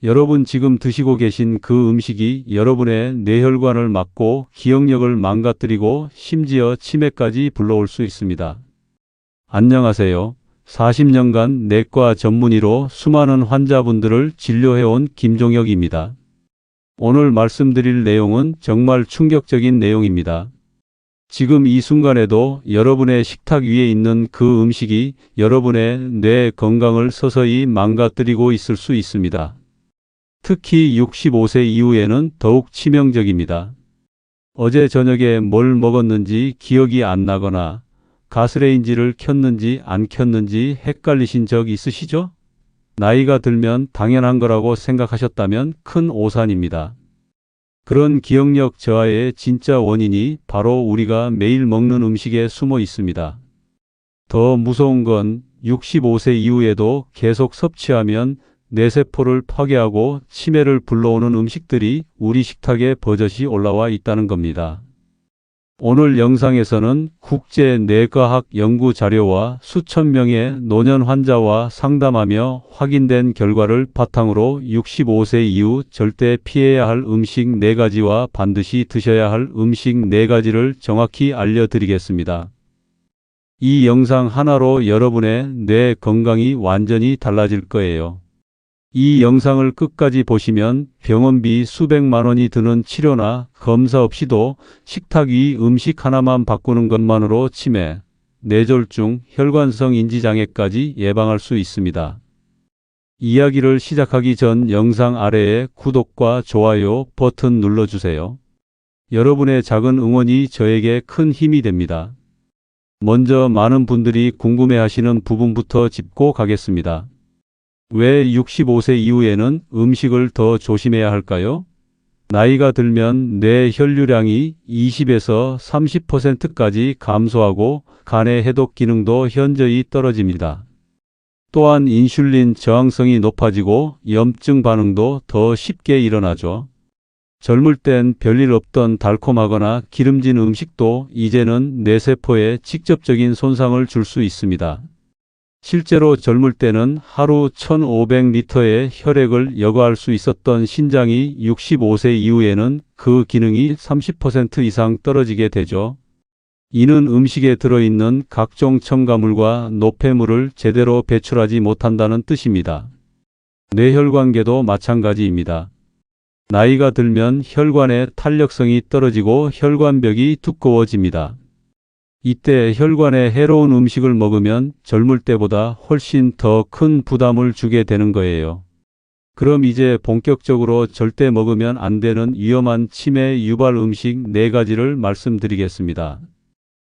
여러분 지금 드시고 계신 그 음식이 여러분의 뇌혈관을 막고 기억력을 망가뜨리고 심지어 치매까지 불러올 수 있습니다. 안녕하세요. 40년간 내과 전문의로 수많은 환자분들을 진료해온 김종혁입니다. 오늘 말씀드릴 내용은 정말 충격적인 내용입니다. 지금 이 순간에도 여러분의 식탁 위에 있는 그 음식이 여러분의 뇌 건강을 서서히 망가뜨리고 있을 수 있습니다. 특히 65세 이후에는 더욱 치명적입니다. 어제 저녁에 뭘 먹었는지 기억이 안 나거나 가스레인지를 켰는지 안 켰는지 헷갈리신 적 있으시죠? 나이가 들면 당연한 거라고 생각하셨다면 큰 오산입니다. 그런 기억력 저하의 진짜 원인이 바로 우리가 매일 먹는 음식에 숨어 있습니다. 더 무서운 건 65세 이후에도 계속 섭취하면 뇌세포를 파괴하고 치매를 불러오는 음식들이 우리 식탁에 버젓이 올라와 있다는 겁니다. 오늘 영상에서는 국제뇌과학 연구 자료와 수천 명의 노년 환자와 상담하며 확인된 결과를 바탕으로 65세 이후 절대 피해야 할 음식 4가지와 반드시 드셔야 할 음식 4가지를 정확히 알려드리겠습니다. 이 영상 하나로 여러분의 뇌 건강이 완전히 달라질 거예요. 이 영상을 끝까지 보시면 병원비 수백만 원이 드는 치료나 검사 없이도 식탁 위 음식 하나만 바꾸는 것만으로 치매, 뇌졸중, 혈관성 인지장애까지 예방할 수 있습니다. 이야기를 시작하기 전 영상 아래에 구독과 좋아요 버튼 눌러주세요. 여러분의 작은 응원이 저에게 큰 힘이 됩니다. 먼저 많은 분들이 궁금해하시는 부분부터 짚고 가겠습니다. 왜 65세 이후에는 음식을 더 조심해야 할까요? 나이가 들면 뇌 혈류량이 20에서 30%까지 감소하고 간의 해독 기능도 현저히 떨어집니다. 또한 인슐린 저항성이 높아지고 염증 반응도 더 쉽게 일어나죠. 젊을 땐 별일 없던 달콤하거나 기름진 음식도 이제는 뇌세포에 직접적인 손상을 줄 수 있습니다. 실제로 젊을 때는 하루 1500리터의 혈액을 여과할 수 있었던 신장이 65세 이후에는 그 기능이 30% 이상 떨어지게 되죠. 이는 음식에 들어있는 각종 첨가물과 노폐물을 제대로 배출하지 못한다는 뜻입니다. 뇌혈관계도 마찬가지입니다. 나이가 들면 혈관의 탄력성이 떨어지고 혈관벽이 두꺼워집니다. 이때 혈관에 해로운 음식을 먹으면 젊을 때보다 훨씬 더 큰 부담을 주게 되는 거예요. 그럼 이제 본격적으로 절대 먹으면 안 되는 위험한 치매 유발 음식 4가지를 말씀드리겠습니다.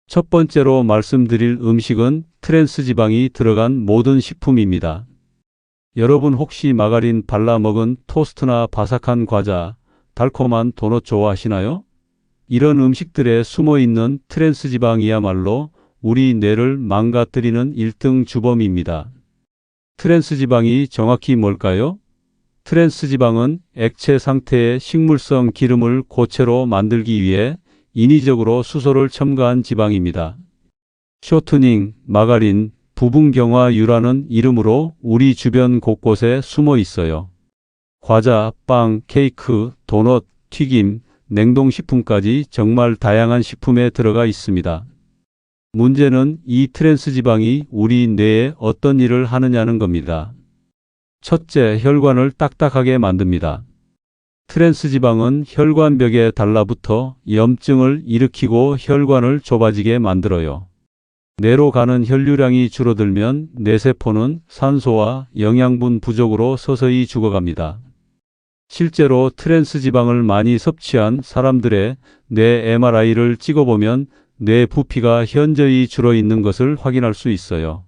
첫 번째로 말씀드릴 음식은 트랜스지방이 들어간 모든 식품입니다. 여러분 혹시 마가린 발라 먹은 토스트나 바삭한 과자, 달콤한 도넛 좋아하시나요? 이런 음식들에 숨어있는 트랜스지방이야말로 우리 뇌를 망가뜨리는 1등 주범입니다. 트랜스지방이 정확히 뭘까요? 트랜스지방은 액체 상태의 식물성 기름을 고체로 만들기 위해 인위적으로 수소를 첨가한 지방입니다. 쇼트닝, 마가린, 부분경화유라는 이름으로 우리 주변 곳곳에 숨어 있어요. 과자, 빵, 케이크, 도넛, 튀김, 냉동식품까지 정말 다양한 식품에 들어가 있습니다. 문제는 이 트랜스지방이 우리 뇌에 어떤 일을 하느냐는 겁니다. 첫째, 혈관을 딱딱하게 만듭니다. 트랜스지방은 혈관벽에 달라붙어 염증을 일으키고 혈관을 좁아지게 만들어요. 뇌로 가는 혈류량이 줄어들면 뇌세포는 산소와 영양분 부족으로 서서히 죽어갑니다. 실제로 트랜스지방을 많이 섭취한 사람들의 뇌 MRI를 찍어보면 뇌 부피가 현저히 줄어있는 것을 확인할 수 있어요.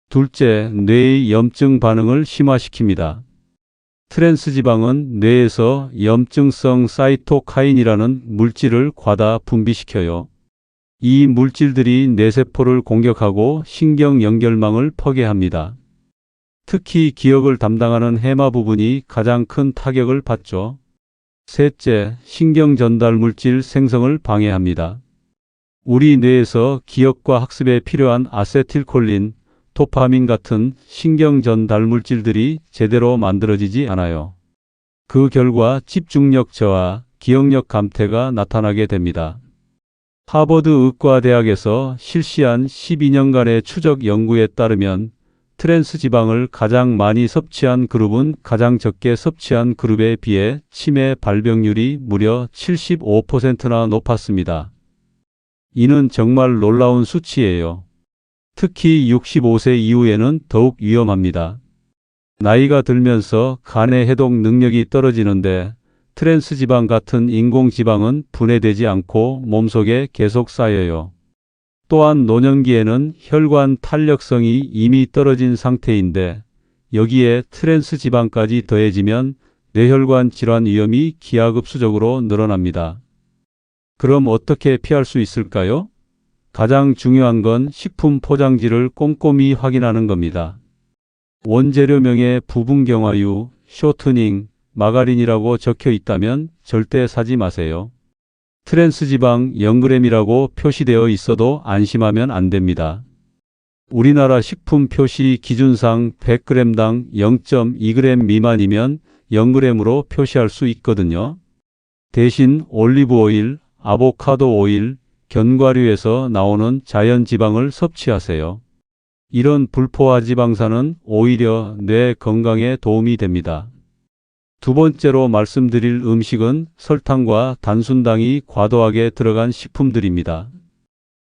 둘째, 뇌의 염증 반응을 심화시킵니다. 트랜스지방은 뇌에서 염증성 사이토카인이라는 물질을 과다 분비시켜요. 이 물질들이 뇌세포를 공격하고 신경 연결망을 파괴합니다. 특히 기억을 담당하는 해마 부분이 가장 큰 타격을 받죠. 셋째, 신경 전달 물질 생성을 방해합니다. 우리 뇌에서 기억과 학습에 필요한 아세틸콜린, 도파민 같은 신경 전달 물질들이 제대로 만들어지지 않아요. 그 결과 집중력 저하, 기억력 감퇴가 나타나게 됩니다. 하버드 의과대학에서 실시한 12년간의 추적 연구에 따르면 트랜스 지방을 가장 많이 섭취한 그룹은 가장 적게 섭취한 그룹에 비해 치매 발병률이 무려 75%나 높았습니다. 이는 정말 놀라운 수치예요. 특히 65세 이후에는 더욱 위험합니다. 나이가 들면서 간의 해독 능력이 떨어지는데 트랜스 지방 같은 인공 지방은 분해되지 않고 몸속에 계속 쌓여요. 또한 노년기에는 혈관 탄력성이 이미 떨어진 상태인데 여기에 트랜스 지방까지 더해지면 뇌혈관 질환 위험이 기하급수적으로 늘어납니다. 그럼 어떻게 피할 수 있을까요? 가장 중요한 건 식품 포장지를 꼼꼼히 확인하는 겁니다. 원재료명에 부분경화유, 쇼트닝, 마가린이라고 적혀 있다면 절대 사지 마세요. 트랜스지방 0g이라고 표시되어 있어도 안심하면 안 됩니다. 우리나라 식품 표시 기준상 100g당 0.2g 미만이면 0g으로 표시할 수 있거든요. 대신 올리브 오일, 아보카도 오일, 견과류에서 나오는 자연 지방을 섭취하세요. 이런 불포화 지방산은 오히려 뇌 건강에 도움이 됩니다. 두 번째로 말씀드릴 음식은 설탕과 단순당이 과도하게 들어간 식품들입니다.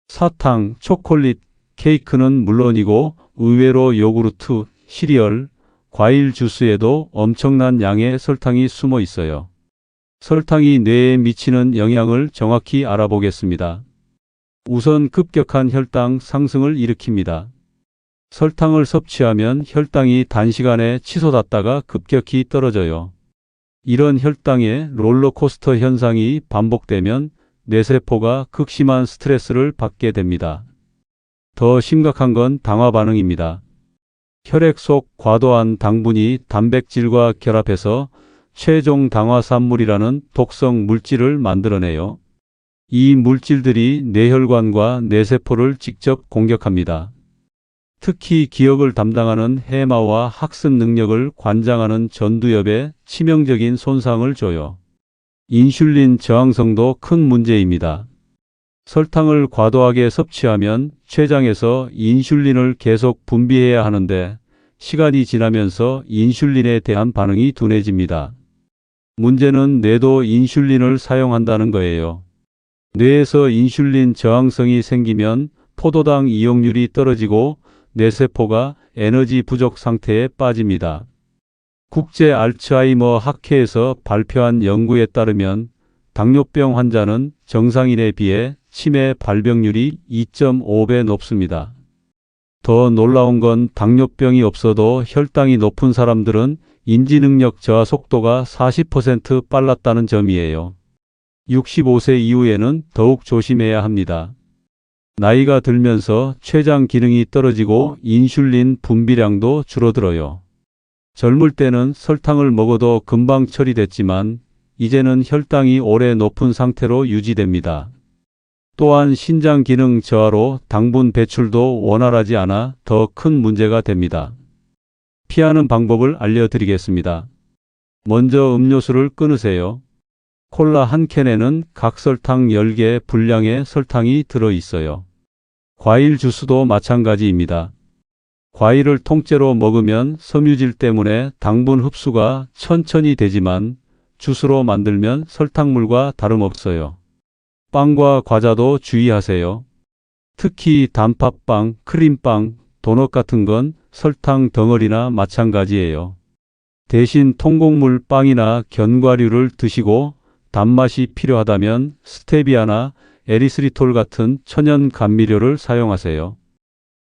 사탕, 초콜릿, 케이크는 물론이고 의외로 요구르트, 시리얼, 과일 주스에도 엄청난 양의 설탕이 숨어 있어요. 설탕이 뇌에 미치는 영향을 정확히 알아보겠습니다. 우선 급격한 혈당 상승을 일으킵니다. 설탕을 섭취하면 혈당이 단시간에 치솟았다가 급격히 떨어져요. 이런 혈당의 롤러코스터 현상이 반복되면 뇌세포가 극심한 스트레스를 받게 됩니다. 더 심각한 건 당화 반응입니다. 혈액 속 과도한 당분이 단백질과 결합해서 최종 당화산물이라는 독성 물질을 만들어내요. 이 물질들이 뇌혈관과 뇌세포를 직접 공격합니다. 특히 기억을 담당하는 해마와 학습 능력을 관장하는 전두엽에 치명적인 손상을 줘요. 인슐린 저항성도 큰 문제입니다. 설탕을 과도하게 섭취하면 췌장에서 인슐린을 계속 분비해야 하는데 시간이 지나면서 인슐린에 대한 반응이 둔해집니다. 문제는 뇌도 인슐린을 사용한다는 거예요. 뇌에서 인슐린 저항성이 생기면 포도당 이용률이 떨어지고 뇌세포가 에너지 부족 상태에 빠집니다. 국제 알츠하이머 학회에서 발표한 연구에 따르면 당뇨병 환자는 정상인에 비해 치매 발병률이 2.5배 높습니다. 더 놀라운 건 당뇨병이 없어도 혈당이 높은 사람들은 인지능력 저하 속도가 40% 빨랐다는 점이에요. 65세 이후에는 더욱 조심해야 합니다. 나이가 들면서 췌장 기능이 떨어지고 인슐린 분비량도 줄어들어요. 젊을 때는 설탕을 먹어도 금방 처리됐지만 이제는 혈당이 오래 높은 상태로 유지됩니다. 또한 신장 기능 저하로 당분 배출도 원활하지 않아 더 큰 문제가 됩니다. 피하는 방법을 알려드리겠습니다. 먼저 음료수를 끊으세요. 콜라 한 캔에는 각설탕 10개 분량의 설탕이 들어있어요. 과일 주스도 마찬가지입니다. 과일을 통째로 먹으면 섬유질 때문에 당분 흡수가 천천히 되지만 주스로 만들면 설탕물과 다름없어요. 빵과 과자도 주의하세요. 특히 단팥빵, 크림빵, 도넛 같은 건 설탕 덩어리나 마찬가지예요. 대신 통곡물 빵이나 견과류를 드시고 단맛이 필요하다면 스테비아나 에리스리톨 같은 천연 감미료를 사용하세요.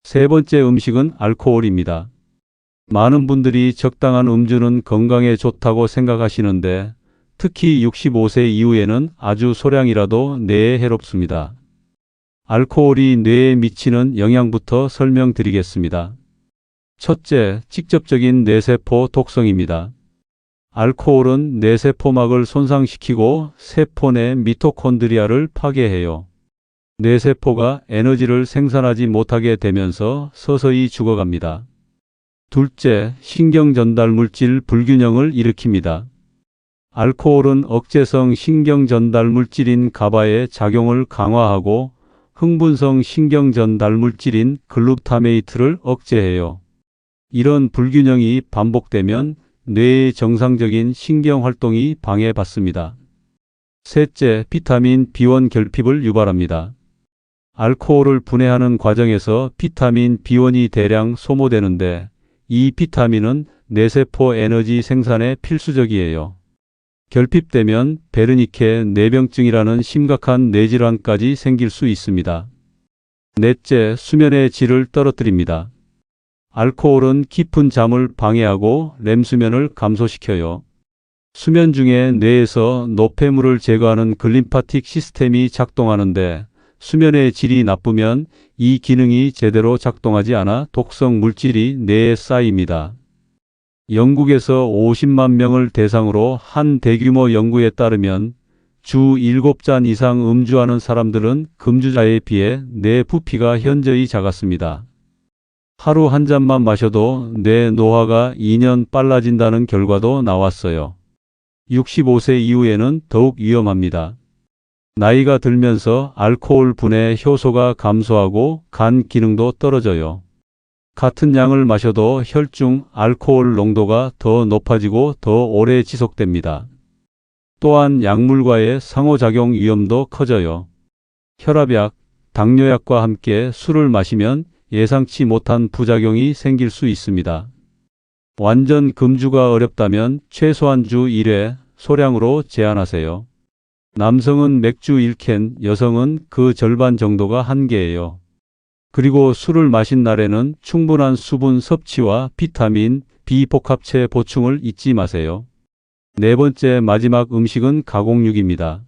세 번째 음식은 알코올입니다. 많은 분들이 적당한 음주는 건강에 좋다고 생각하시는데 특히 65세 이후에는 아주 소량이라도 뇌에 해롭습니다. 알코올이 뇌에 미치는 영향부터 설명드리겠습니다. 첫째, 직접적인 뇌세포 독성입니다. 알코올은 뇌세포막을 손상시키고 세포 내 미토콘드리아를 파괴해요. 뇌세포가 에너지를 생산하지 못하게 되면서 서서히 죽어갑니다. 둘째, 신경전달 물질 불균형을 일으킵니다. 알코올은 억제성 신경전달 물질인 가바의 작용을 강화하고 흥분성 신경전달 물질인 글루타메이트를 억제해요. 이런 불균형이 반복되면 뇌의 정상적인 신경활동이 방해받습니다. 셋째, 비타민 B1 결핍을 유발합니다. 알코올을 분해하는 과정에서 비타민 B1이 대량 소모되는데 이 비타민은 뇌세포 에너지 생산에 필수적이에요. 결핍되면 베르니케 뇌병증이라는 심각한 뇌질환까지 생길 수 있습니다. 넷째, 수면의 질을 떨어뜨립니다. 알코올은 깊은 잠을 방해하고 렘 수면을 감소시켜요. 수면 중에 뇌에서 노폐물을 제거하는 글림파틱 시스템이 작동하는데 수면의 질이 나쁘면 이 기능이 제대로 작동하지 않아 독성 물질이 뇌에 쌓입니다. 영국에서 50만 명을 대상으로 한 대규모 연구에 따르면 주 7잔 이상 음주하는 사람들은 금주자에 비해 뇌 부피가 현저히 작았습니다. 하루 한 잔만 마셔도 뇌 노화가 2년 빨라진다는 결과도 나왔어요. 65세 이후에는 더욱 위험합니다. 나이가 들면서 알코올 분해 효소가 감소하고 간 기능도 떨어져요. 같은 양을 마셔도 혈중 알코올 농도가 더 높아지고 더 오래 지속됩니다. 또한 약물과의 상호작용 위험도 커져요. 혈압약, 당뇨약과 함께 술을 마시면 예상치 못한 부작용이 생길 수 있습니다. 완전 금주가 어렵다면 최소한 주 1회 소량으로 제한하세요. 남성은 맥주 1캔, 여성은 그 절반 정도가 한계예요. 그리고 술을 마신 날에는 충분한 수분 섭취와 비타민, 비복합체 보충을 잊지 마세요. 네 번째, 마지막 음식은 가공육입니다.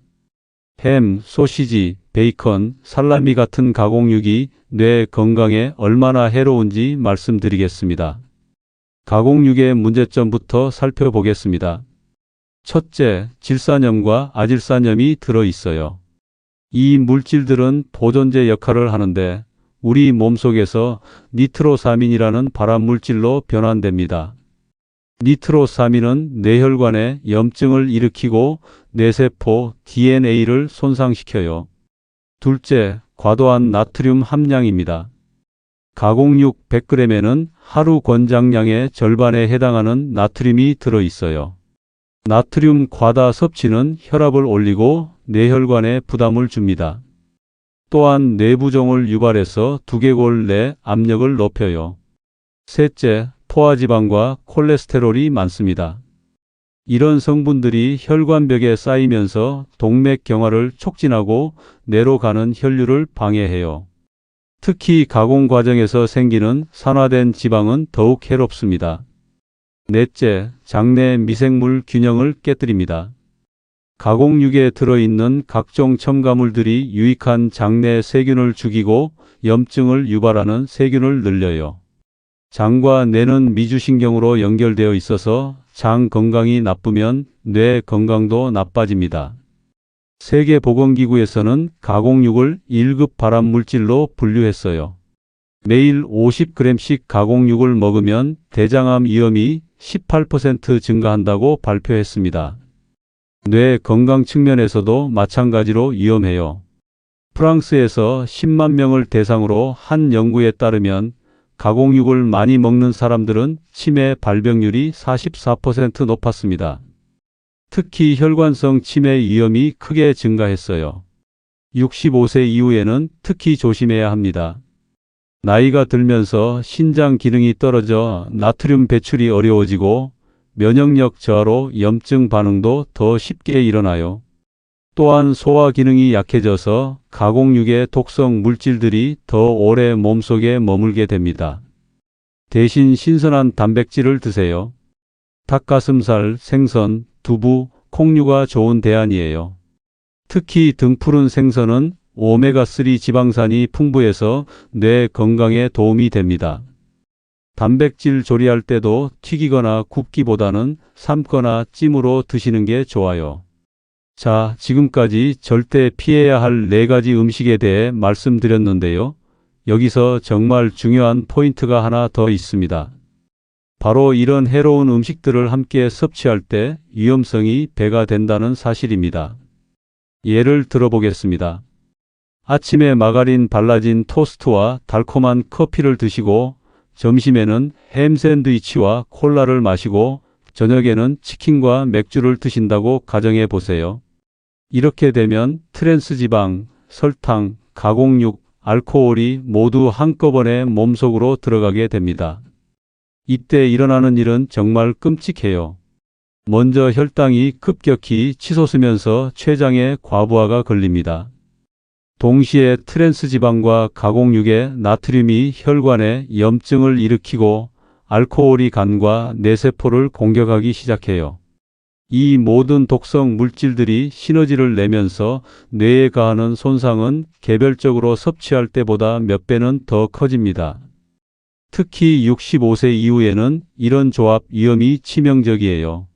햄, 소시지, 베이컨, 살라미 같은 가공육이 뇌 건강에 얼마나 해로운지 말씀드리겠습니다. 가공육의 문제점부터 살펴보겠습니다. 첫째, 질산염과 아질산염이 들어있어요. 이 물질들은 보존제 역할을 하는데 우리 몸속에서 니트로사민이라는 발암물질로 변환됩니다. 니트로사민은 뇌혈관에 염증을 일으키고 뇌세포 DNA를 손상시켜요. 둘째, 과도한 나트륨 함량입니다. 가공육 100g에는 하루 권장량의 절반에 해당하는 나트륨이 들어있어요. 나트륨 과다 섭취는 혈압을 올리고 뇌혈관에 부담을 줍니다. 또한 뇌부종을 유발해서 두개골 내 압력을 높여요. 셋째, 포화지방과 콜레스테롤이 많습니다. 이런 성분들이 혈관벽에 쌓이면서 동맥경화를 촉진하고 뇌로 가는 혈류를 방해해요. 특히 가공 과정에서 생기는 산화된 지방은 더욱 해롭습니다. 넷째, 장내 미생물 균형을 깨뜨립니다. 가공육에 들어있는 각종 첨가물들이 유익한 장내 세균을 죽이고 염증을 유발하는 세균을 늘려요. 장과 뇌는 미주신경으로 연결되어 있어서 장 건강이 나쁘면 뇌 건강도 나빠집니다. 세계보건기구에서는 가공육을 1급 발암물질로 분류했어요. 매일 50g씩 가공육을 먹으면 대장암 위험이 18% 증가한다고 발표했습니다. 뇌 건강 측면에서도 마찬가지로 위험해요. 프랑스에서 10만 명을 대상으로 한 연구에 따르면 가공육을 많이 먹는 사람들은 치매 발병률이 44% 높았습니다. 특히 혈관성 치매 위험이 크게 증가했어요. 65세 이후에는 특히 조심해야 합니다. 나이가 들면서 신장 기능이 떨어져 나트륨 배출이 어려워지고 면역력 저하로 염증 반응도 더 쉽게 일어나요. 또한 소화 기능이 약해져서 가공육의 독성 물질들이 더 오래 몸속에 머물게 됩니다. 대신 신선한 단백질을 드세요. 닭가슴살, 생선, 두부, 콩류가 좋은 대안이에요. 특히 등푸른 생선은 오메가3 지방산이 풍부해서 뇌 건강에 도움이 됩니다. 단백질 조리할 때도 튀기거나 굽기보다는 삶거나 찜으로 드시는 게 좋아요. 자, 지금까지 절대 피해야 할 4가지 음식에 대해 말씀드렸는데요. 여기서 정말 중요한 포인트가 하나 더 있습니다. 바로 이런 해로운 음식들을 함께 섭취할 때 위험성이 배가 된다는 사실입니다. 예를 들어보겠습니다. 아침에 마가린 발라진 토스트와 달콤한 커피를 드시고 점심에는 햄 샌드위치와 콜라를 마시고 저녁에는 치킨과 맥주를 드신다고 가정해 보세요. 이렇게 되면 트랜스지방, 설탕, 가공육, 알코올이 모두 한꺼번에 몸속으로 들어가게 됩니다. 이때 일어나는 일은 정말 끔찍해요. 먼저 혈당이 급격히 치솟으면서 췌장에 과부하가 걸립니다. 동시에 트랜스지방과 가공육의 나트륨이 혈관에 염증을 일으키고 알코올이 간과 뇌세포를 공격하기 시작해요. 이 모든 독성 물질들이 시너지를 내면서 뇌에 가하는 손상은 개별적으로 섭취할 때보다 몇 배는 더 커집니다. 특히 65세 이후에는 이런 조합 위험이 치명적이에요.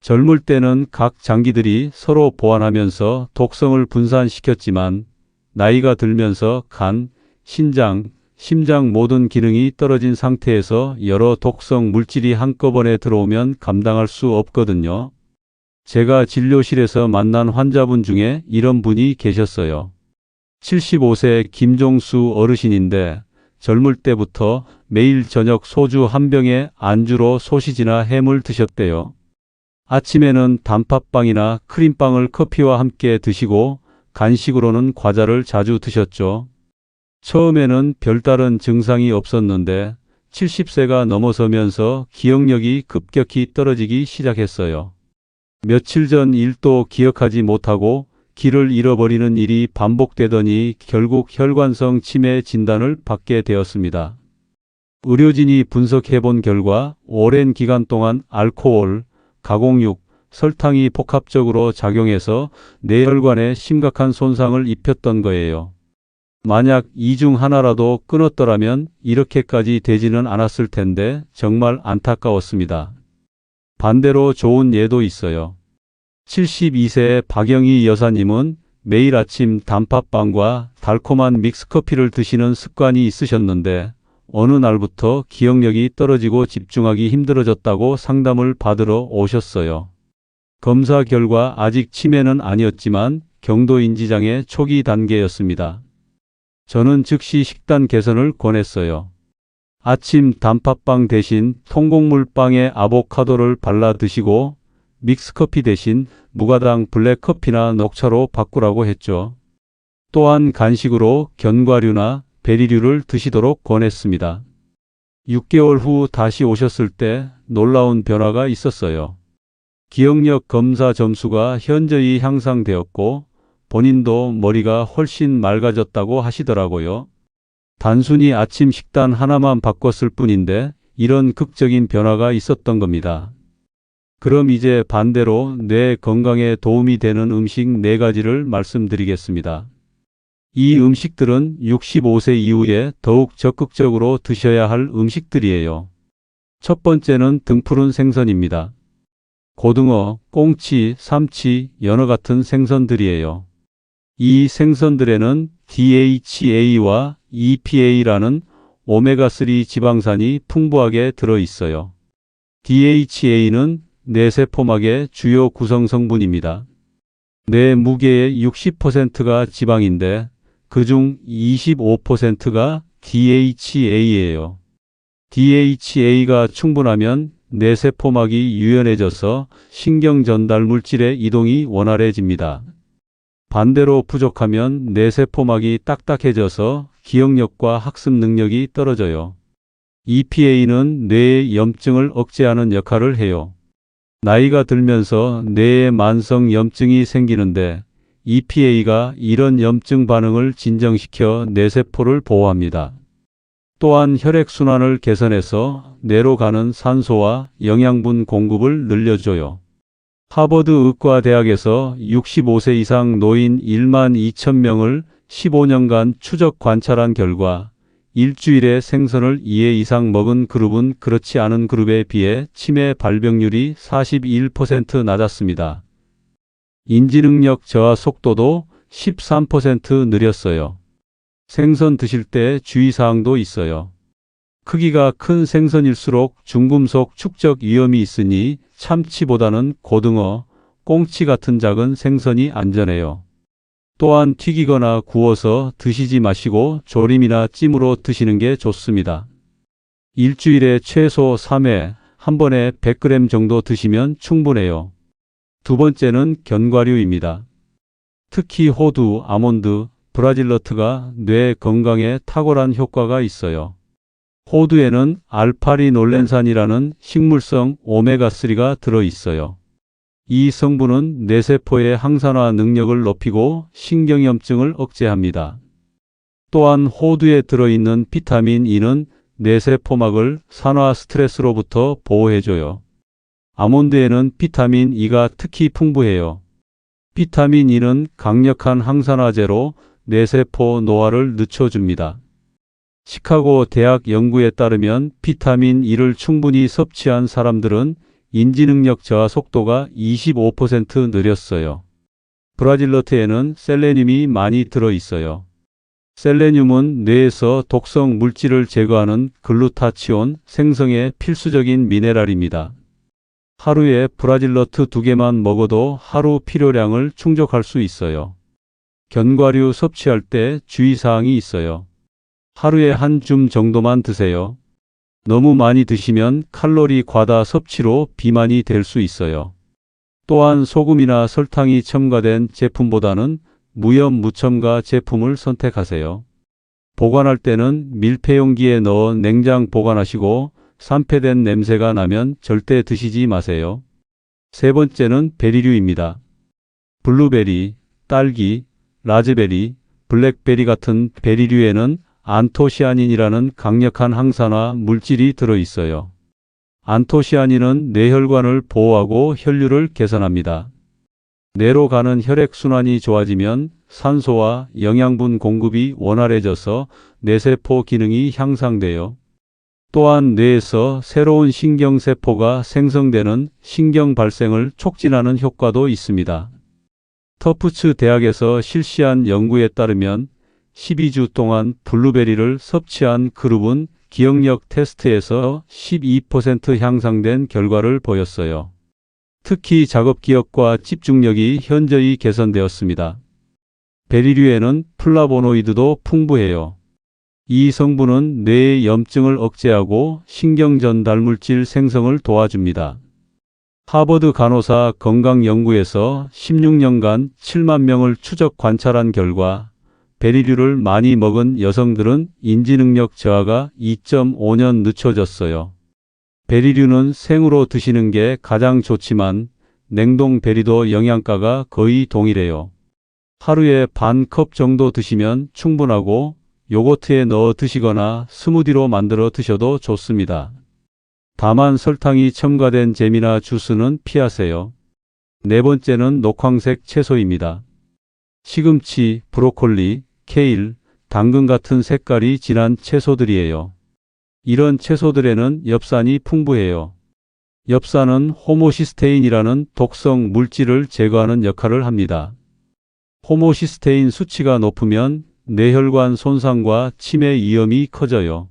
젊을 때는 각 장기들이 서로 보완하면서 독성을 분산시켰지만 나이가 들면서 간, 신장, 심장 모든 기능이 떨어진 상태에서 여러 독성 물질이 한꺼번에 들어오면 감당할 수 없거든요. 제가 진료실에서 만난 환자분 중에 이런 분이 계셨어요. 75세 김종수 어르신인데 젊을 때부터 매일 저녁 소주 한 병에 안주로 소시지나 햄을 드셨대요. 아침에는 단팥빵이나 크림빵을 커피와 함께 드시고 간식으로는 과자를 자주 드셨죠. 처음에는 별다른 증상이 없었는데 70세가 넘어서면서 기억력이 급격히 떨어지기 시작했어요. 며칠 전 일도 기억하지 못하고 길을 잃어버리는 일이 반복되더니 결국 혈관성 치매 진단을 받게 되었습니다. 의료진이 분석해본 결과 오랜 기간 동안 알코올, 가공육, 설탕이 복합적으로 작용해서 뇌혈관에 심각한 손상을 입혔던 거예요. 만약 이 중 하나라도 끊었더라면 이렇게까지 되지는 않았을 텐데 정말 안타까웠습니다. 반대로 좋은 예도 있어요. 72세의 박영희 여사님은 매일 아침 단팥빵과 달콤한 믹스커피를 드시는 습관이 있으셨는데 어느 날부터 기억력이 떨어지고 집중하기 힘들어졌다고 상담을 받으러 오셨어요. 검사 결과 아직 치매는 아니었지만 경도인지장애 초기 단계였습니다. 저는 즉시 식단 개선을 권했어요. 아침 단팥빵 대신 통곡물빵에 아보카도를 발라 드시고 믹스커피 대신 무가당 블랙커피나 녹차로 바꾸라고 했죠. 또한 간식으로 견과류나 베리류를 드시도록 권했습니다. 6개월 후 다시 오셨을 때 놀라운 변화가 있었어요. 기억력 검사 점수가 현저히 향상되었고 본인도 머리가 훨씬 맑아졌다고 하시더라고요. 단순히 아침 식단 하나만 바꿨을 뿐인데 이런 극적인 변화가 있었던 겁니다. 그럼 이제 반대로 뇌 건강에 도움이 되는 음식 4가지를 말씀드리겠습니다. 이 음식들은 65세 이후에 더욱 적극적으로 드셔야 할 음식들이에요. 첫 번째는 등푸른 생선입니다. 고등어, 꽁치, 삼치, 연어 같은 생선들이에요. 이 생선들에는 DHA와 EPA라는 오메가3 지방산이 풍부하게 들어 있어요. DHA는 뇌세포막의 주요 구성 성분입니다. 뇌 무게의 60%가 지방인데 그중 25%가 DHA예요. DHA가 충분하면 뇌세포막이 유연해져서 신경 전달 물질의 이동이 원활해집니다. 반대로 부족하면 뇌세포막이 딱딱해져서 기억력과 학습 능력이 떨어져요. EPA는 뇌의 염증을 억제하는 역할을 해요. 나이가 들면서 뇌에 만성 염증이 생기는데 EPA가 이런 염증 반응을 진정시켜 뇌세포를 보호합니다. 또한 혈액순환을 개선해서 뇌로 가는 산소와 영양분 공급을 늘려줘요. 하버드 의과대학에서 65세 이상 노인 1만 2천 명을 15년간 추적 관찰한 결과 일주일에 생선을 2회 이상 먹은 그룹은 그렇지 않은 그룹에 비해 치매 발병률이 41% 낮았습니다. 인지능력 저하 속도도 13% 느렸어요. 생선 드실 때 주의사항도 있어요. 크기가 큰 생선일수록 중금속 축적 위험이 있으니 참치보다는 고등어, 꽁치 같은 작은 생선이 안전해요. 또한 튀기거나 구워서 드시지 마시고 조림이나 찜으로 드시는 게 좋습니다. 일주일에 최소 3회, 한 번에 100g 정도 드시면 충분해요. 두 번째는 견과류입니다. 특히 호두, 아몬드, 브라질너트가 뇌 건강에 탁월한 효과가 있어요. 호두에는 알파리놀렌산이라는 식물성 오메가3가 들어있어요. 이 성분은 뇌세포의 항산화 능력을 높이고 신경염증을 억제합니다. 또한 호두에 들어있는 비타민 E는 뇌세포막을 산화 스트레스로부터 보호해줘요. 아몬드에는 비타민 E가 특히 풍부해요. 비타민 E는 강력한 항산화제로 뇌세포 노화를 늦춰줍니다. 시카고 대학 연구에 따르면 비타민 E를 충분히 섭취한 사람들은 인지능력 저하 속도가 25% 느렸어요. 브라질너트에는 셀레늄이 많이 들어있어요. 셀레늄은 뇌에서 독성 물질을 제거하는 글루타치온 생성에 필수적인 미네랄입니다. 하루에 브라질너트 2개만 먹어도 하루 필요량을 충족할 수 있어요. 견과류 섭취할 때 주의사항이 있어요. 하루에 한 줌 정도만 드세요. 너무 많이 드시면 칼로리 과다 섭취로 비만이 될 수 있어요. 또한 소금이나 설탕이 첨가된 제품보다는 무염 무첨가 제품을 선택하세요. 보관할 때는 밀폐용기에 넣어 냉장 보관하시고 산패된 냄새가 나면 절대 드시지 마세요. 세 번째는 베리류입니다. 블루베리, 딸기, 라즈베리, 블랙베리 같은 베리류에는 안토시아닌이라는 강력한 항산화 물질이 들어있어요. 안토시아닌은 뇌혈관을 보호하고 혈류를 개선합니다. 뇌로 가는 혈액순환이 좋아지면 산소와 영양분 공급이 원활해져서 뇌세포 기능이 향상돼요. 또한 뇌에서 새로운 신경세포가 생성되는 신경 발생을 촉진하는 효과도 있습니다. 터프츠 대학에서 실시한 연구에 따르면 12주 동안 블루베리를 섭취한 그룹은 기억력 테스트에서 12% 향상된 결과를 보였어요. 특히 작업 기억과 집중력이 현저히 개선되었습니다. 베리류에는 플라보노이드도 풍부해요. 이 성분은 뇌의 염증을 억제하고 신경 전달물질 생성을 도와줍니다. 하버드 간호사 건강연구에서 16년간 7만 명을 추적 관찰한 결과 베리류를 많이 먹은 여성들은 인지능력 저하가 2.5년 늦춰졌어요. 베리류는 생으로 드시는 게 가장 좋지만 냉동 베리도 영양가가 거의 동일해요. 하루에 반 컵 정도 드시면 충분하고 요거트에 넣어 드시거나 스무디로 만들어 드셔도 좋습니다. 다만 설탕이 첨가된 잼이나 주스는 피하세요. 네 번째는 녹황색 채소입니다. 시금치, 브로콜리, 케일, 당근 같은 색깔이 진한 채소들이에요. 이런 채소들에는 엽산이 풍부해요. 엽산은 호모시스테인이라는 독성 물질을 제거하는 역할을 합니다. 호모시스테인 수치가 높으면 뇌혈관 손상과 치매 위험이 커져요.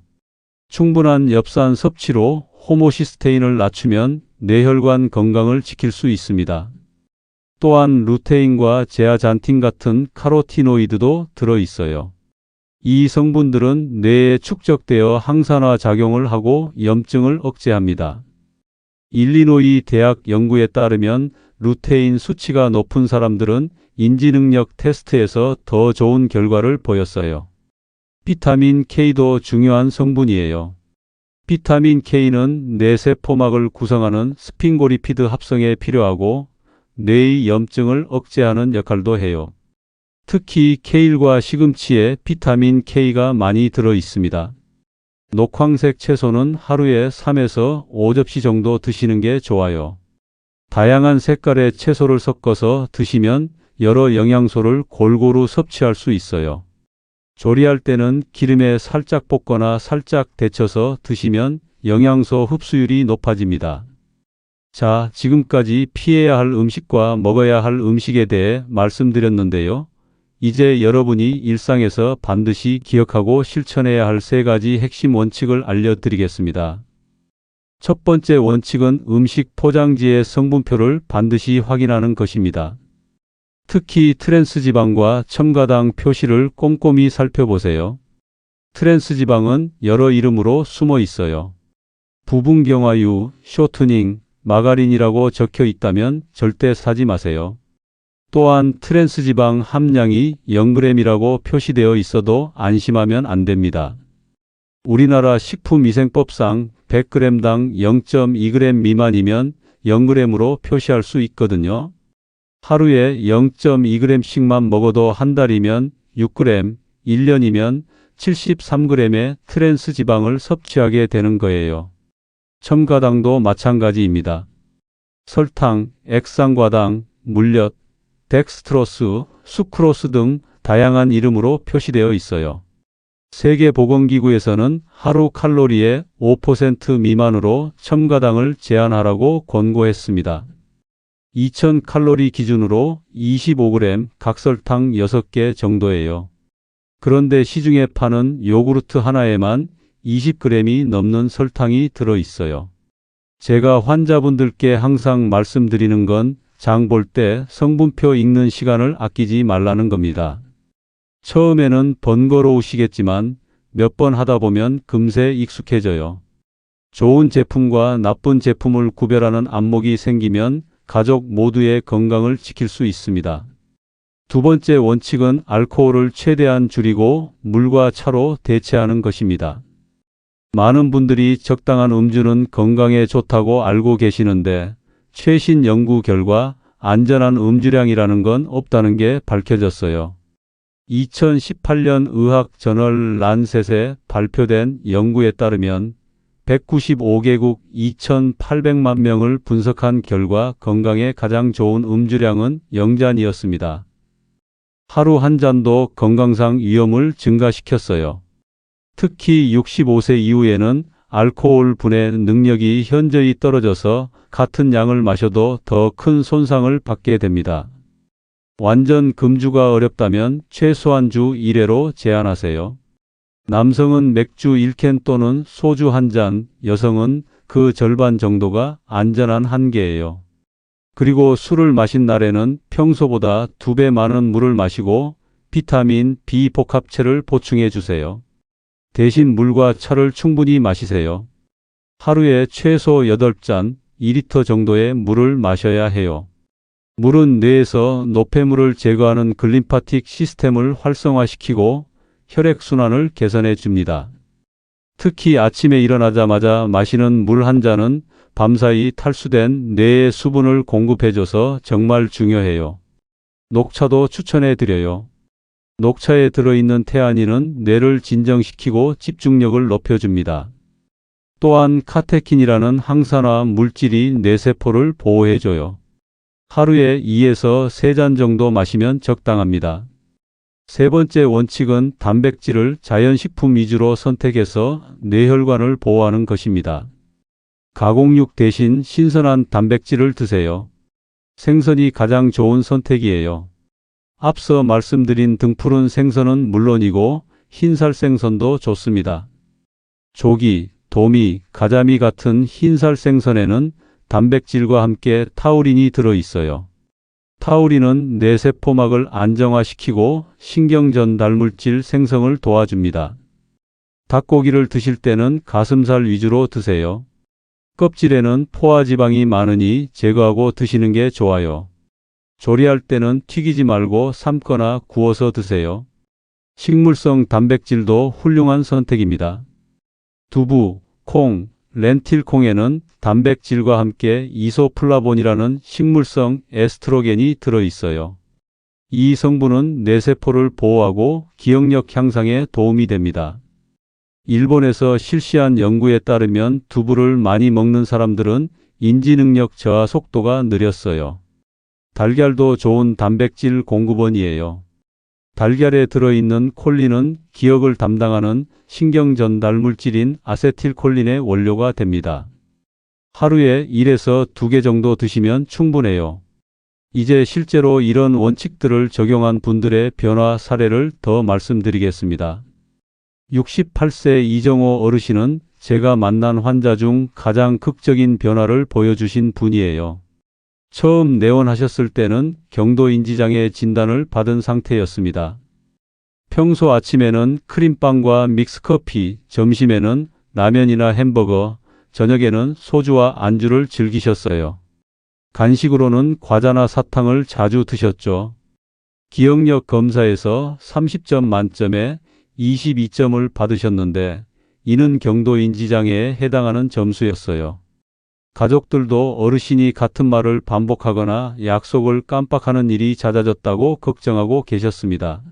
충분한 엽산 섭취로 호모시스테인을 낮추면 뇌혈관 건강을 지킬 수 있습니다. 또한 루테인과 제아잔틴 같은 카로티노이드도 들어있어요. 이 성분들은 뇌에 축적되어 항산화 작용을 하고 염증을 억제합니다. 일리노이 대학 연구에 따르면 루테인 수치가 높은 사람들은 인지능력 테스트에서 더 좋은 결과를 보였어요. 비타민 K도 중요한 성분이에요. 비타민 K는 뇌세포막을 구성하는 스핑고리피드 합성에 필요하고 뇌의 염증을 억제하는 역할도 해요. 특히 케일과 시금치에 비타민 K가 많이 들어 있습니다. 녹황색 채소는 하루에 3에서 5접시 정도 드시는 게 좋아요. 다양한 색깔의 채소를 섞어서 드시면 여러 영양소를 골고루 섭취할 수 있어요. 조리할 때는 기름에 살짝 볶거나 살짝 데쳐서 드시면 영양소 흡수율이 높아집니다. 자, 지금까지 피해야 할 음식과 먹어야 할 음식에 대해 말씀드렸는데요. 이제 여러분이 일상에서 반드시 기억하고 실천해야 할 3가지 핵심 원칙을 알려드리겠습니다. 첫 번째 원칙은 음식 포장지의 성분표를 반드시 확인하는 것입니다. 특히 트랜스지방과 첨가당 표시를 꼼꼼히 살펴보세요. 트랜스지방은 여러 이름으로 숨어 있어요. 부분경화유, 쇼트닝, 마가린이라고 적혀 있다면 절대 사지 마세요. 또한 트랜스지방 함량이 0g이라고 표시되어 있어도 안심하면 안 됩니다. 우리나라 식품위생법상 100g당 0.2g 미만이면 0g으로 표시할 수 있거든요. 하루에 0.2g씩만 먹어도 한 달이면 6g, 1년이면 73g의 트랜스 지방을 섭취하게 되는 거예요. 첨가당도 마찬가지입니다. 설탕, 액상과당, 물엿, 덱스트로스, 수크로스 등 다양한 이름으로 표시되어 있어요. 세계보건기구에서는 하루 칼로리의 5% 미만으로 첨가당을 제한하라고 권고했습니다. 2000칼로리 기준으로 25g 각설탕 6개 정도예요. 그런데 시중에 파는 요구르트 하나에만 20g이 넘는 설탕이 들어있어요. 제가 환자분들께 항상 말씀드리는 건 장 볼 때 성분표 읽는 시간을 아끼지 말라는 겁니다. 처음에는 번거로우시겠지만 몇 번 하다 보면 금세 익숙해져요. 좋은 제품과 나쁜 제품을 구별하는 안목이 생기면 가족 모두의 건강을 지킬 수 있습니다. 두 번째 원칙은 알코올을 최대한 줄이고 물과 차로 대체하는 것입니다. 많은 분들이 적당한 음주는 건강에 좋다고 알고 계시는데 최신 연구 결과 안전한 음주량이라는 건 없다는 게 밝혀졌어요. 2018년 의학 저널 란셋에 발표된 연구에 따르면 195개국 2,800만 명을 분석한 결과 건강에 가장 좋은 음주량은 0잔이었습니다. 하루 한 잔도 건강상 위험을 증가시켰어요. 특히 65세 이후에는 알코올 분해 능력이 현저히 떨어져서 같은 양을 마셔도 더 큰 손상을 받게 됩니다. 완전 금주가 어렵다면 최소한 주 1회로 제한하세요. 남성은 맥주 1캔 또는 소주 1잔, 여성은 그 절반 정도가 안전한 한계예요. 그리고 술을 마신 날에는 평소보다 2배 많은 물을 마시고 비타민 B 복합체를 보충해 주세요. 대신 물과 차를 충분히 마시세요. 하루에 최소 8잔, 2리터 정도의 물을 마셔야 해요. 물은 뇌에서 노폐물을 제거하는 글림파틱 시스템을 활성화시키고 혈액순환을 개선해 줍니다. 특히 아침에 일어나자마자 마시는 물 한 잔은 밤사이 탈수된 뇌의 수분을 공급해줘서 정말 중요해요. 녹차도 추천해 드려요. 녹차에 들어있는 테아닌은 뇌를 진정시키고 집중력을 높여줍니다. 또한 카테킨이라는 항산화 물질이 뇌세포를 보호해줘요. 하루에 2에서 3잔 정도 마시면 적당합니다. 세 번째 원칙은 단백질을 자연식품 위주로 선택해서 뇌혈관을 보호하는 것입니다. 가공육 대신 신선한 단백질을 드세요. 생선이 가장 좋은 선택이에요. 앞서 말씀드린 등푸른 생선은 물론이고 흰살 생선도 좋습니다. 조기, 도미, 가자미 같은 흰살 생선에는 단백질과 함께 타우린이 들어있어요. 타우린은 뇌세포막을 안정화시키고 신경전달물질 생성을 도와줍니다. 닭고기를 드실 때는 가슴살 위주로 드세요. 껍질에는 포화지방이 많으니 제거하고 드시는 게 좋아요. 조리할 때는 튀기지 말고 삶거나 구워서 드세요. 식물성 단백질도 훌륭한 선택입니다. 두부, 콩, 렌틸콩에는 단백질과 함께 이소플라본이라는 식물성 에스트로겐이 들어있어요. 이 성분은 뇌세포를 보호하고 기억력 향상에 도움이 됩니다. 일본에서 실시한 연구에 따르면 두부를 많이 먹는 사람들은 인지능력 저하 속도가 느렸어요. 달걀도 좋은 단백질 공급원이에요. 달걀에 들어있는 콜린은 기억을 담당하는 신경전달물질인 아세틸콜린의 원료가 됩니다. 하루에 1에서 2개 정도 드시면 충분해요. 이제 실제로 이런 원칙들을 적용한 분들의 변화 사례를 더 말씀드리겠습니다. 68세 이정호 어르신은 제가 만난 환자 중 가장 극적인 변화를 보여주신 분이에요. 처음 내원하셨을 때는 경도인지장애 진단을 받은 상태였습니다. 평소 아침에는 크림빵과 믹스커피, 점심에는 라면이나 햄버거, 저녁에는 소주와 안주를 즐기셨어요. 간식으로는 과자나 사탕을 자주 드셨죠. 기억력 검사에서 30점 만점에 22점을 받으셨는데 이는 경도인지장애에 해당하는 점수였어요. 가족들도 어르신이 같은 말을 반복하거나 약속을 깜빡하는 일이 잦아졌다고 걱정하고 계셨습니다.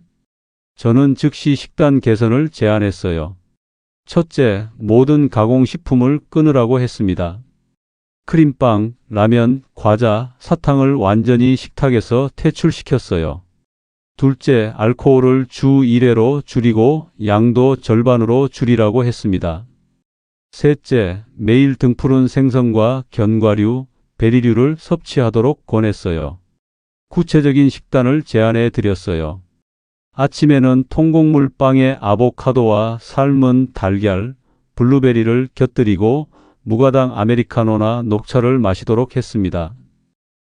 저는 즉시 식단 개선을 제안했어요. 첫째, 모든 가공식품을 끊으라고 했습니다. 크림빵, 라면, 과자, 사탕을 완전히 식탁에서 퇴출시켰어요. 둘째, 알코올을 주 1회로 줄이고 양도 절반으로 줄이라고 했습니다. 셋째, 매일 등푸른 생선과 견과류, 베리류를 섭취하도록 권했어요. 구체적인 식단을 제안해 드렸어요. 아침에는 통곡물 빵에 아보카도와 삶은 달걀, 블루베리를 곁들이고 무가당 아메리카노나 녹차를 마시도록 했습니다.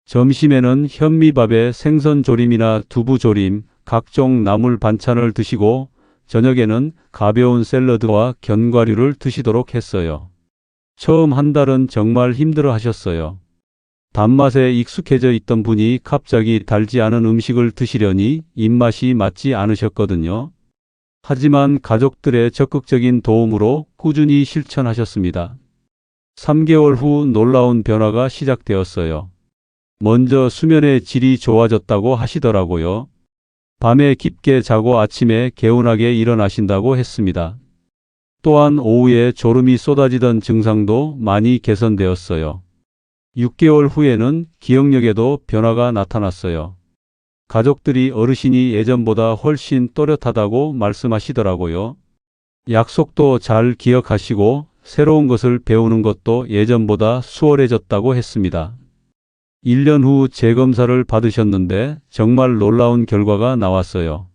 점심에는 현미밥에 생선조림이나 두부조림, 각종 나물 반찬을 드시고 저녁에는 가벼운 샐러드와 견과류를 드시도록 했어요. 처음 한 달은 정말 힘들어 하셨어요. 단맛에 익숙해져 있던 분이 갑자기 달지 않은 음식을 드시려니 입맛이 맞지 않으셨거든요. 하지만 가족들의 적극적인 도움으로 꾸준히 실천하셨습니다. 3개월 후 놀라운 변화가 시작되었어요. 먼저 수면의 질이 좋아졌다고 하시더라고요. 밤에 깊게 자고 아침에 개운하게 일어나신다고 했습니다. 또한 오후에 졸음이 쏟아지던 증상도 많이 개선되었어요. 6개월 후에는 기억력에도 변화가 나타났어요. 가족들이 어르신이 예전보다 훨씬 또렷하다고 말씀하시더라고요. 약속도 잘 기억하시고 새로운 것을 배우는 것도 예전보다 수월해졌다고 했습니다. 1년 후 재검사를 받으셨는데 정말 놀라운 결과가 나왔어요.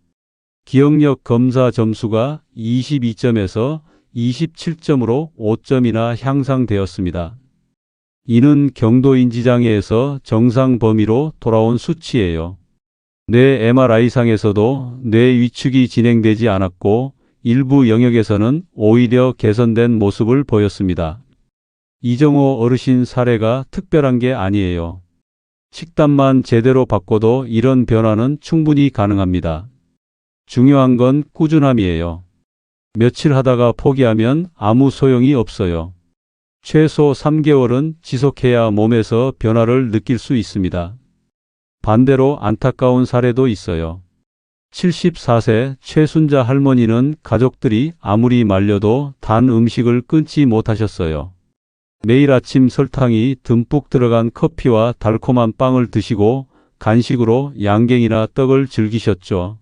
기억력 검사 점수가 22점에서 27점으로 5점이나 향상되었습니다. 이는 경도인지장애에서 정상 범위로 돌아온 수치예요. 뇌 MRI상에서도 뇌 위축이 진행되지 않았고 일부 영역에서는 오히려 개선된 모습을 보였습니다. 이정호 어르신 사례가 특별한 게 아니에요. 식단만 제대로 바꿔도 이런 변화는 충분히 가능합니다. 중요한 건 꾸준함이에요. 며칠 하다가 포기하면 아무 소용이 없어요. 최소 3개월은 지속해야 몸에서 변화를 느낄 수 있습니다. 반대로 안타까운 사례도 있어요. 74세 최순자 할머니는 가족들이 아무리 말려도 단 음식을 끊지 못하셨어요. 매일 아침 설탕이 듬뿍 들어간 커피와 달콤한 빵을 드시고 간식으로 양갱이나 떡을 즐기셨죠.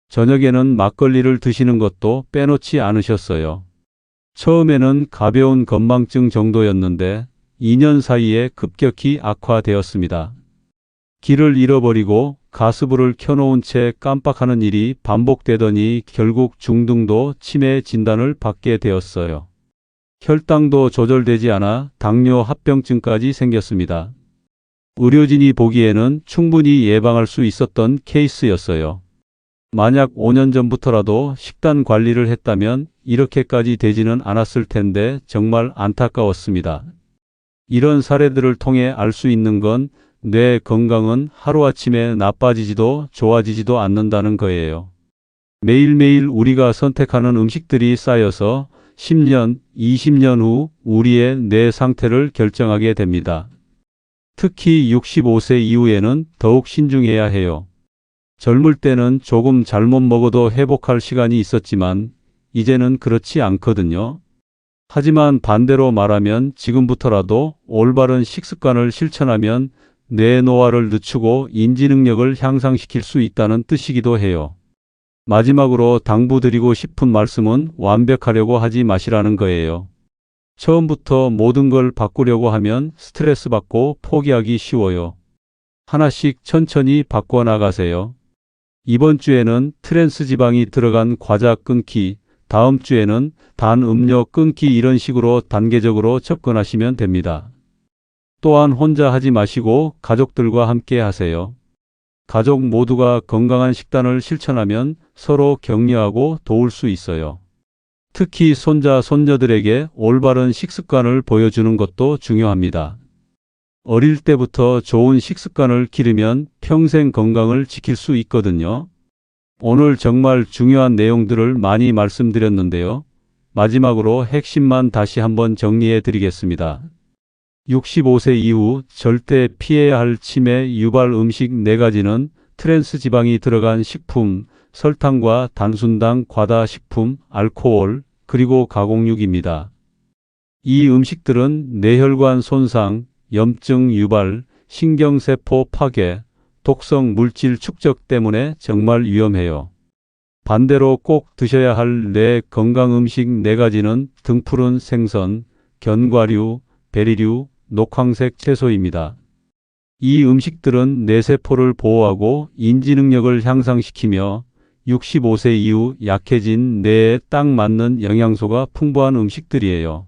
저녁에는 막걸리를 드시는 것도 빼놓지 않으셨어요. 처음에는 가벼운 건망증 정도였는데 2년 사이에 급격히 악화되었습니다. 길을 잃어버리고 가스불을 켜놓은 채 깜빡하는 일이 반복되더니 결국 중등도 치매 진단을 받게 되었어요. 혈당도 조절되지 않아 당뇨 합병증까지 생겼습니다. 의료진이 보기에는 충분히 예방할 수 있었던 케이스였어요. 만약 5년 전부터라도 식단 관리를 했다면 이렇게까지 되지는 않았을 텐데 정말 안타까웠습니다. 이런 사례들을 통해 알 수 있는 건 뇌 건강은 하루아침에 나빠지지도 좋아지지도 않는다는 거예요. 매일매일 우리가 선택하는 음식들이 쌓여서 10년, 20년 후 우리의 뇌 상태를 결정하게 됩니다. 특히 65세 이후에는 더욱 신중해야 해요. 젊을 때는 조금 잘못 먹어도 회복할 시간이 있었지만 이제는 그렇지 않거든요. 하지만 반대로 말하면 지금부터라도 올바른 식습관을 실천하면 뇌 노화를 늦추고 인지 능력을 향상시킬 수 있다는 뜻이기도 해요. 마지막으로 당부드리고 싶은 말씀은 완벽하려고 하지 마시라는 거예요. 처음부터 모든 걸 바꾸려고 하면 스트레스 받고 포기하기 쉬워요. 하나씩 천천히 바꿔나가세요. 이번 주에는 트랜스 지방이 들어간 과자 끊기, 다음 주에는 단 음료 끊기 이런 식으로 단계적으로 접근하시면 됩니다. 또한 혼자 하지 마시고 가족들과 함께 하세요. 가족 모두가 건강한 식단을 실천하면 서로 격려하고 도울 수 있어요. 특히 손자, 손녀들에게 올바른 식습관을 보여주는 것도 중요합니다. 어릴 때부터 좋은 식습관을 기르면 평생 건강을 지킬 수 있거든요. 오늘 정말 중요한 내용들을 많이 말씀드렸는데요. 마지막으로 핵심만 다시 한번 정리해 드리겠습니다. 65세 이후 절대 피해야 할 치매 유발 음식 4가지는 트랜스 지방이 들어간 식품, 설탕과 단순당, 과다 식품, 알코올, 그리고 가공육입니다. 이 음식들은 뇌혈관 손상, 염증 유발, 신경세포 파괴, 독성 물질 축적 때문에 정말 위험해요. 반대로 꼭 드셔야 할 뇌 건강 음식 4가지는 등푸른 생선, 견과류, 베리류, 녹황색 채소입니다. 이 음식들은 뇌세포를 보호하고 인지 능력을 향상시키며 65세 이후 약해진 뇌에 딱 맞는 영양소가 풍부한 음식들이에요.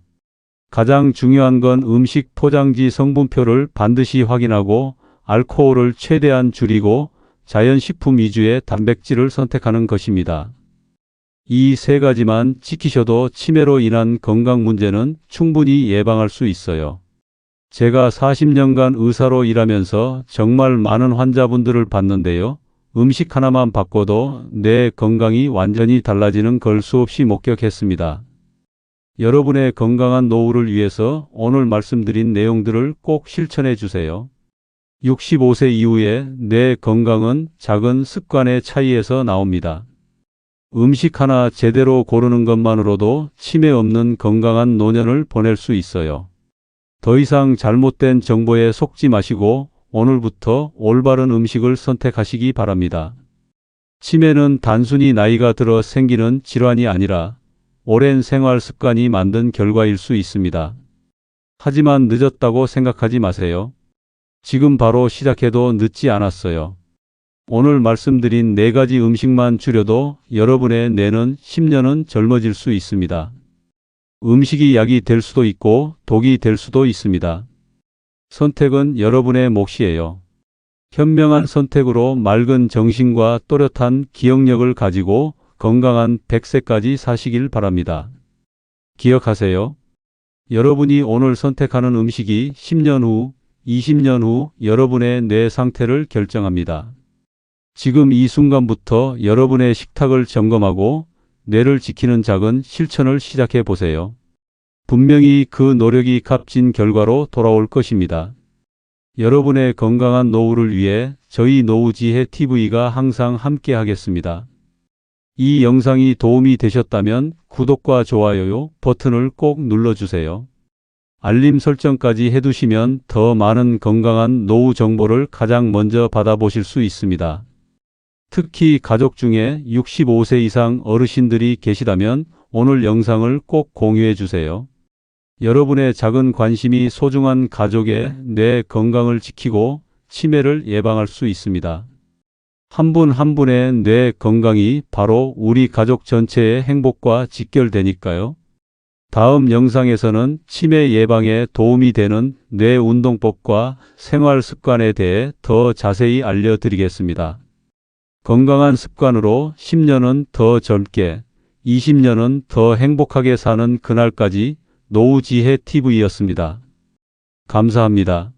가장 중요한 건 음식 포장지 성분표를 반드시 확인하고 알코올을 최대한 줄이고 자연식품 위주의 단백질을 선택하는 것입니다. 이 3가지만 지키셔도 치매로 인한 건강 문제는 충분히 예방할 수 있어요. 제가 40년간 의사로 일하면서 정말 많은 환자분들을 봤는데요. 음식 하나만 바꿔도 내 건강이 완전히 달라지는 걸 수없이 목격했습니다. 여러분의 건강한 노후를 위해서 오늘 말씀드린 내용들을 꼭 실천해 주세요. 65세 이후에 내 건강은 작은 습관의 차이에서 나옵니다. 음식 하나 제대로 고르는 것만으로도 치매 없는 건강한 노년을 보낼 수 있어요. 더 이상 잘못된 정보에 속지 마시고 오늘부터 올바른 음식을 선택하시기 바랍니다. 치매는 단순히 나이가 들어 생기는 질환이 아니라 오랜 생활 습관이 만든 결과일 수 있습니다. 하지만 늦었다고 생각하지 마세요. 지금 바로 시작해도 늦지 않았어요. 오늘 말씀드린 4가지 음식만 줄여도 여러분의 뇌는 10년은 젊어질 수 있습니다. 음식이 약이 될 수도 있고 독이 될 수도 있습니다. 선택은 여러분의 몫이에요. 현명한 선택으로 맑은 정신과 또렷한 기억력을 가지고 건강한 100세까지 사시길 바랍니다. 기억하세요. 여러분이 오늘 선택하는 음식이 10년 후, 20년 후 여러분의 뇌 상태를 결정합니다. 지금 이 순간부터 여러분의 식탁을 점검하고 뇌를 지키는 작은 실천을 시작해 보세요. 분명히 그 노력이 값진 결과로 돌아올 것입니다. 여러분의 건강한 노후를 위해 저희 노후지혜 TV가 항상 함께 하겠습니다. 이 영상이 도움이 되셨다면 구독과 좋아요 버튼을 꼭 눌러주세요. 알림 설정까지 해두시면 더 많은 건강한 노후 정보를 가장 먼저 받아보실 수 있습니다. 특히 가족 중에 65세 이상 어르신들이 계시다면 오늘 영상을 꼭 공유해 주세요. 여러분의 작은 관심이 소중한 가족의 뇌 건강을 지키고 치매를 예방할 수 있습니다. 한 분 한 분의 뇌 건강이 바로 우리 가족 전체의 행복과 직결되니까요. 다음 영상에서는 치매 예방에 도움이 되는 뇌 운동법과 생활 습관에 대해 더 자세히 알려드리겠습니다. 건강한 습관으로 10년은 더 젊게, 20년은 더 행복하게 사는 그날까지 노후지혜 TV였습니다. 감사합니다.